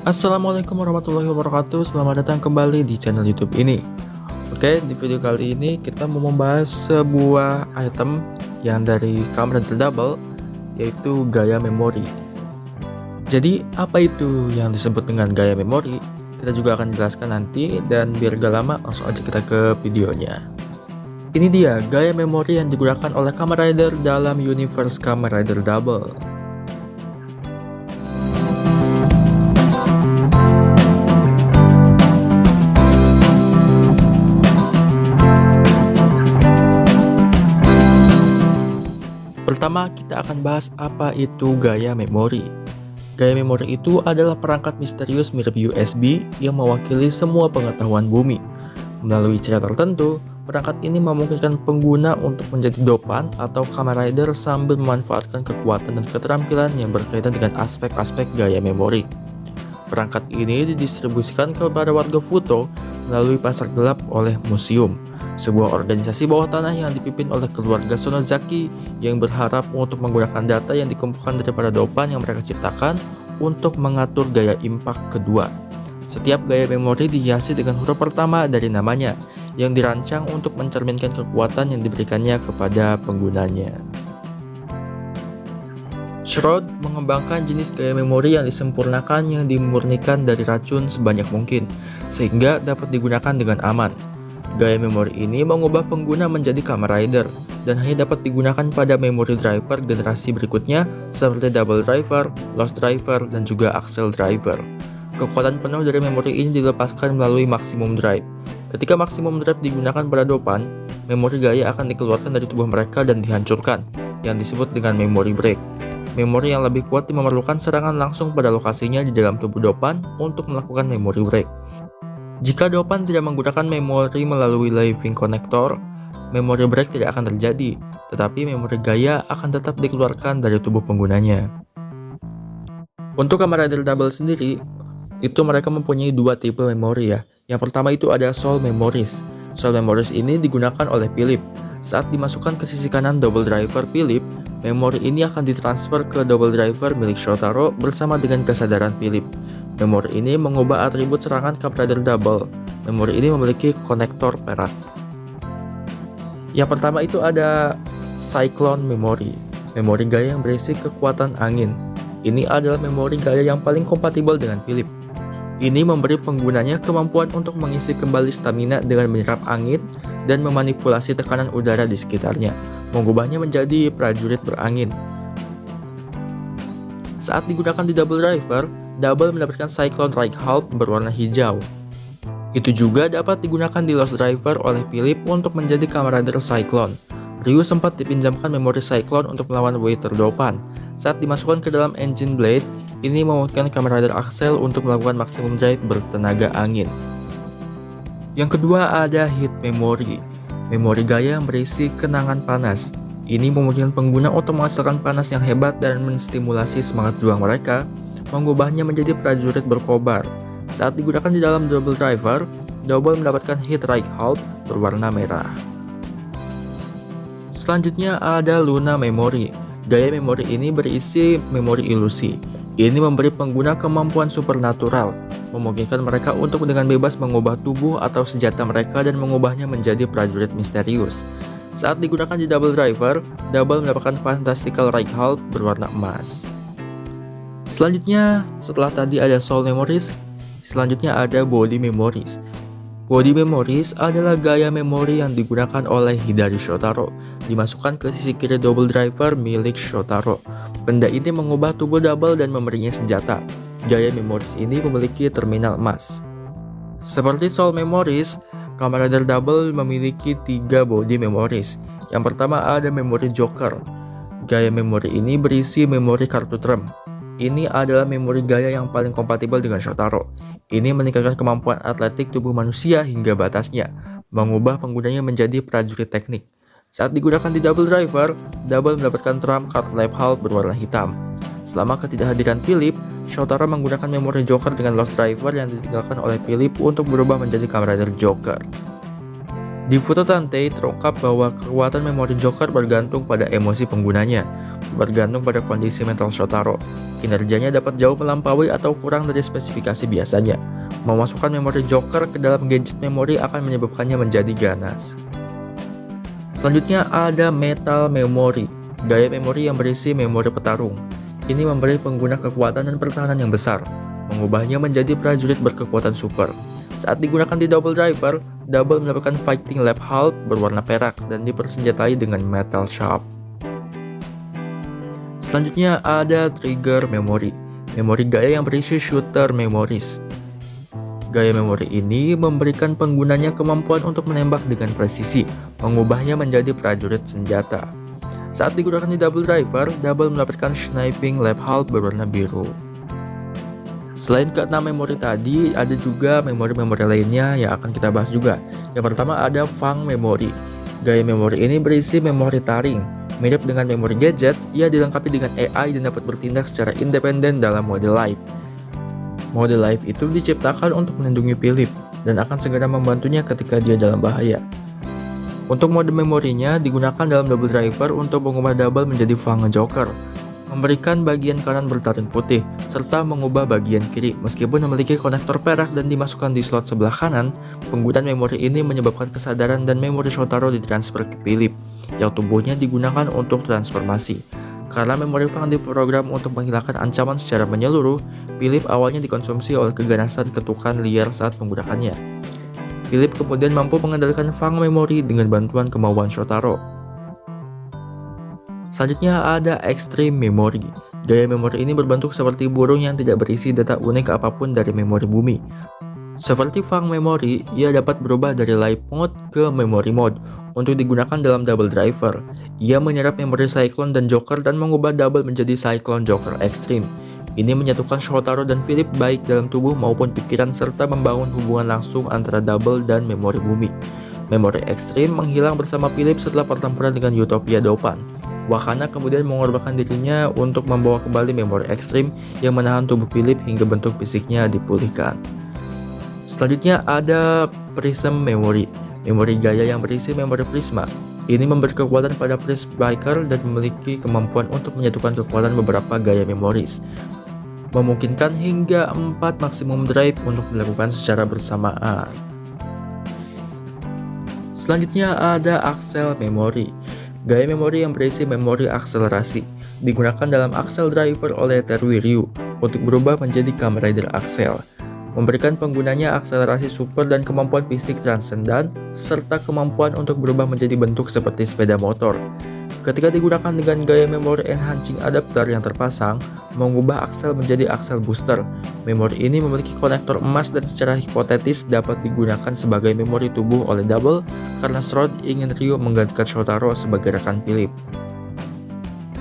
Assalamualaikum warahmatullahi wabarakatuh. Selamat datang kembali di channel YouTube ini. Oke, di video kali ini kita mau membahas sebuah item yang dari Kamen Rider Double, yaitu gaya memori. Jadi, apa itu yang disebut dengan gaya memori? Kita juga akan jelaskan nanti, dan biar gak lama langsung aja kita ke videonya. Ini dia gaya memori yang digunakan oleh Kamen Rider dalam universe Kamen Rider Double. Pertama, kita akan bahas apa itu gaya memori. Gaya memori itu adalah perangkat misterius mirip USB yang mewakili semua pengetahuan bumi. Melalui cara tertentu, perangkat ini memungkinkan pengguna untuk menjadi Doppan atau Kamen Rider sambil memanfaatkan kekuatan dan keterampilan yang berkaitan dengan aspek-aspek gaya memori. Perangkat ini didistribusikan kepada warga Futo melalui pasar gelap oleh museum, sebuah organisasi bawah tanah yang dipimpin oleh keluarga Sonozaki yang berharap untuk menggunakan data yang dikumpulkan dari para Doppan yang mereka ciptakan untuk mengatur gaya impak kedua. Setiap gaya memori dihiasi dengan huruf pertama dari namanya, yang dirancang untuk mencerminkan kekuatan yang diberikannya kepada penggunanya. Shroud mengembangkan jenis gaya memori yang disempurnakan yang dimurnikan dari racun sebanyak mungkin, sehingga dapat digunakan dengan aman. Gaya memori ini mengubah pengguna menjadi Kamen Rider, dan hanya dapat digunakan pada memori driver generasi berikutnya seperti Double Driver, Lost Driver, dan juga Axle Driver. Kekuatan penuh dari memori ini dilepaskan melalui Maximum Drive. Ketika Maximum Drive digunakan pada Doppan, memori gaya akan dikeluarkan dari tubuh mereka dan dihancurkan, yang disebut dengan Memory Break. Memori yang lebih kuat memerlukan serangan langsung pada lokasinya di dalam tubuh Doppan untuk melakukan Memory Break. Jika Doppan tidak menggunakan memori melalui Living Connector, Memory Break tidak akan terjadi, tetapi memori gaya akan tetap dikeluarkan dari tubuh penggunanya. Untuk Kamen Rider Double sendiri, itu mereka mempunyai dua tipe memori ya. Yang pertama itu ada Soul Memories. Soul Memories ini digunakan oleh Philip. Saat dimasukkan ke sisi kanan Double Driver Philip, memori ini akan ditransfer ke Double Driver milik Shotaro bersama dengan kesadaran Philip. Memori ini mengubah atribut serangan Kamen Rider Double. Memori ini memiliki konektor perak. Yang pertama itu ada Cyclone Memory. Memori gaya yang berisi kekuatan angin. Ini adalah memori gaya yang paling kompatibel dengan Philip. Ini memberi penggunanya kemampuan untuk mengisi kembali stamina dengan menyerap angin dan memanipulasi tekanan udara di sekitarnya, mengubahnya menjadi prajurit berangin. Saat digunakan di Double Driver, Double mendapatkan Cyclone Raihalp berwarna hijau. Itu juga dapat digunakan di Lost Driver oleh Philip untuk menjadi Kamen Rider Cyclone. Ryu sempat dipinjamkan memori Cyclone untuk melawan Waiter Doppan. Saat dimasukkan ke dalam Engine Blade, ini memungkinkan Kamen Rider Axel untuk melakukan Maximum Drive bertenaga angin. Yang kedua ada Heat Memory. Memori gaya yang berisi kenangan panas. Ini memungkinkan pengguna untuk menghasilkan panas yang hebat dan menstimulasi semangat juang mereka, mengubahnya menjadi prajurit berkobar. Saat digunakan di dalam Double Driver, Double mendapatkan Heat Raihalp berwarna merah. Selanjutnya ada Luna Memory. Gaya memori ini berisi memori ilusi. Ini memberi pengguna kemampuan supernatural, memungkinkan mereka untuk dengan bebas mengubah tubuh atau senjata mereka dan mengubahnya menjadi prajurit misterius. Saat digunakan di Double Driver, Double mendapatkan Fantastical Raihalp berwarna emas. Selanjutnya, setelah tadi ada Soul Memories, selanjutnya ada Body Memories. Body Memories adalah gaya memori yang digunakan oleh Hidari Shotaro, dimasukkan ke sisi kiri Double Driver milik Shotaro. Benda ini mengubah tubuh Double dan memberinya senjata. Gaya Memories ini memiliki terminal emas. Seperti Soul Memories, Kamen Rider Double memiliki 3 Body Memories. Yang pertama ada memori Joker. Gaya memori ini berisi memori kartu drum. Ini adalah memori gaya yang paling kompatibel dengan Shotaro. Ini meningkatkan kemampuan atletik tubuh manusia hingga batasnya, mengubah penggunanya menjadi prajurit teknik. Saat digunakan di Double Driver, Double mendapatkan Trump Card Raihalp berwarna hitam. Selama ketidakhadiran Philip, Shotaro menggunakan memori Joker dengan Lost Driver yang ditinggalkan oleh Philip untuk berubah menjadi Kamen Rider Joker. Di foto Tante terungkap bahwa kekuatan memori Joker bergantung pada emosi penggunanya, bergantung pada kondisi mental Shotaro. Kinerjanya dapat jauh melampaui atau kurang dari spesifikasi biasanya. Memasukkan memori Joker ke dalam gadget memori akan menyebabkannya menjadi ganas. Selanjutnya ada Metal Memory, gaya memori yang berisi memori petarung. Ini memberi pengguna kekuatan dan pertahanan yang besar, mengubahnya menjadi prajurit berkekuatan super. Saat digunakan di Double Driver, Double mendapatkan Fighting Lab Hulk berwarna perak dan dipersenjatai dengan Metal Sharp. Selanjutnya ada Trigger Memory, memori gaya yang berisi Shooter Memories. Gaya memori ini memberikan penggunanya kemampuan untuk menembak dengan presisi, mengubahnya menjadi prajurit senjata. Saat digunakan di Double Driver, Double mendapatkan Sniping Lab Hulk berwarna biru. Selain keenam memori tadi, ada juga memori-memori lainnya yang akan kita bahas juga. Yang pertama ada Fang Memory. Gaya memori ini berisi memori taring. Mirip dengan memori gadget, ia dilengkapi dengan AI dan dapat bertindak secara independen dalam mode live. Mode live itu diciptakan untuk melindungi Philip dan akan segera membantunya ketika dia dalam bahaya. Untuk mode memorinya digunakan dalam Double Driver untuk mengubah Double menjadi Fang Joker, memberikan bagian kanan bertaring putih, serta mengubah bagian kiri. Meskipun memiliki konektor perak dan dimasukkan di slot sebelah kanan, penggunaan memori ini menyebabkan kesadaran dan memori Shotaro ditransfer ke Philip, yang tubuhnya digunakan untuk transformasi. Karena memori Fang diprogram untuk menghilangkan ancaman secara menyeluruh, Philip awalnya dikonsumsi oleh keganasan ketukan liar saat menggunakannya. Philip kemudian mampu mengendalikan Fang Memory dengan bantuan kemauan Shotaro. Selanjutnya ada Extreme Memory. Gaya memori ini berbentuk seperti burung yang tidak berisi data unik apapun dari memori bumi. Seperti Fang Memory, ia dapat berubah dari Live Mode ke Memory Mode untuk digunakan dalam Double Driver. Ia menyerap memori Cyclone dan Joker dan mengubah Double menjadi Cyclone Joker Extreme. Ini menyatukan Shotaro dan Philip baik dalam tubuh maupun pikiran serta membangun hubungan langsung antara Double dan memori bumi. Memori Extreme menghilang bersama Philip setelah pertempuran dengan Utopia Dopan. Wakana kemudian mengorbankan dirinya untuk membawa kembali memori ekstrim yang menahan tubuh Philip hingga bentuk fisiknya dipulihkan. Selanjutnya ada Prism Memory, memori gaya yang berisi memori prisma. Ini memberi kekuatan pada Prism Biker dan memiliki kemampuan untuk menyatukan kekuatan beberapa gaya memoris, memungkinkan hingga 4 maksimum drive untuk dilakukan secara bersamaan. Selanjutnya ada Accel Memory, gaya memori yang berisi memori akselerasi, digunakan dalam Accel Driver oleh Teruya Ryu untuk berubah menjadi Kamen Rider Accel, memberikan penggunanya akselerasi super dan kemampuan fisik transendan, serta kemampuan untuk berubah menjadi bentuk seperti sepeda motor. Ketika digunakan dengan gaya memori enhancing adapter yang terpasang, mengubah Accel menjadi Accel Booster. Memori ini memiliki konektor emas dan secara hipotetis dapat digunakan sebagai memori tubuh oleh Double karena Strode ingin Ryu menggantikan Shotaro sebagai rekan Philip.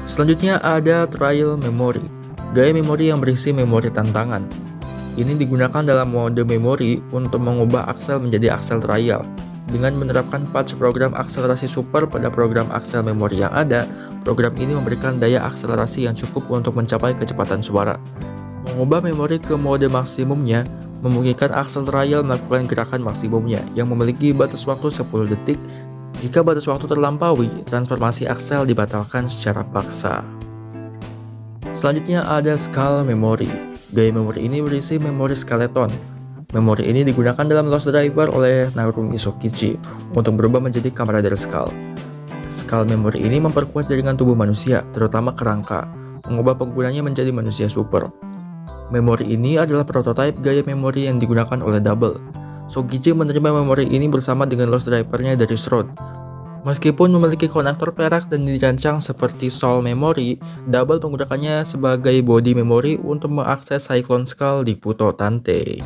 Selanjutnya ada Trial Memory, gaya memori yang berisi memori tantangan. Ini digunakan dalam mode memori untuk mengubah Accel menjadi Accel Trial. Dengan menerapkan patch program akselerasi super pada program Accel memori yang ada, program ini memberikan daya akselerasi yang cukup untuk mencapai kecepatan suara. Mengubah memori ke mode maksimumnya memungkinkan Accel Trial melakukan gerakan maksimumnya yang memiliki batas waktu 10 detik. Jika batas waktu terlampaui, transformasi Accel dibatalkan secara paksa. Selanjutnya ada Skull Memory. Gaya memori ini berisi memori skeleton. Memori ini digunakan dalam Lost Driver oleh Narumi Sokichi untuk berubah menjadi Kamen Rider Skull. Skull Memory ini memperkuat jaringan tubuh manusia, terutama kerangka, mengubah penggunanya menjadi manusia super. Memori ini adalah prototipe gaya memori yang digunakan oleh Double. Sokichi menerima memori ini bersama dengan Lost Driver-nya dari Strode. Meskipun memiliki konektor perak dan dirancang seperti Soul Memory, Double menggunakannya sebagai body memory untuk mengakses Cyclone Skull di Puto Tante.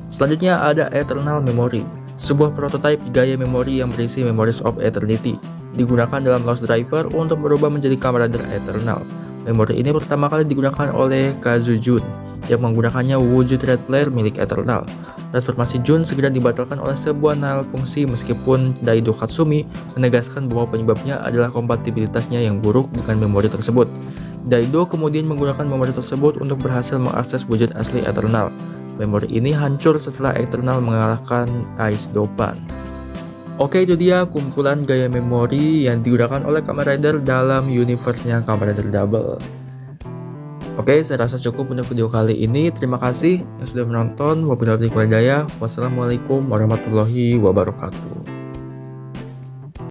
Selanjutnya ada Eternal Memory, sebuah prototipe gaya memori yang berisi Memories of Eternity, digunakan dalam Lost Driver untuk berubah menjadi Kamen Rider Eternal. Memori ini pertama kali digunakan oleh Kazu Jun, yang menggunakannya wujud Red Flare milik Eternal. Transformasi Jun segera dibatalkan oleh sebuah nal fungsi meskipun Daido Katsumi menegaskan bahwa penyebabnya adalah kompatibilitasnya yang buruk dengan memori tersebut. Daido kemudian menggunakan memori tersebut untuk berhasil mengakses wujud asli Eternal. Memori ini hancur setelah Eternal mengalahkan Ice Dopan. Oke, itu dia kumpulan gaya memori yang digunakan oleh Kamen Rider dalam universe-nya Kamen Rider Double. Oke, saya rasa cukup untuk video kali ini. Terima kasih yang sudah menonton. Wabillahi taufiq wal hidayah. Wassalamualaikum warahmatullahi wabarakatuh.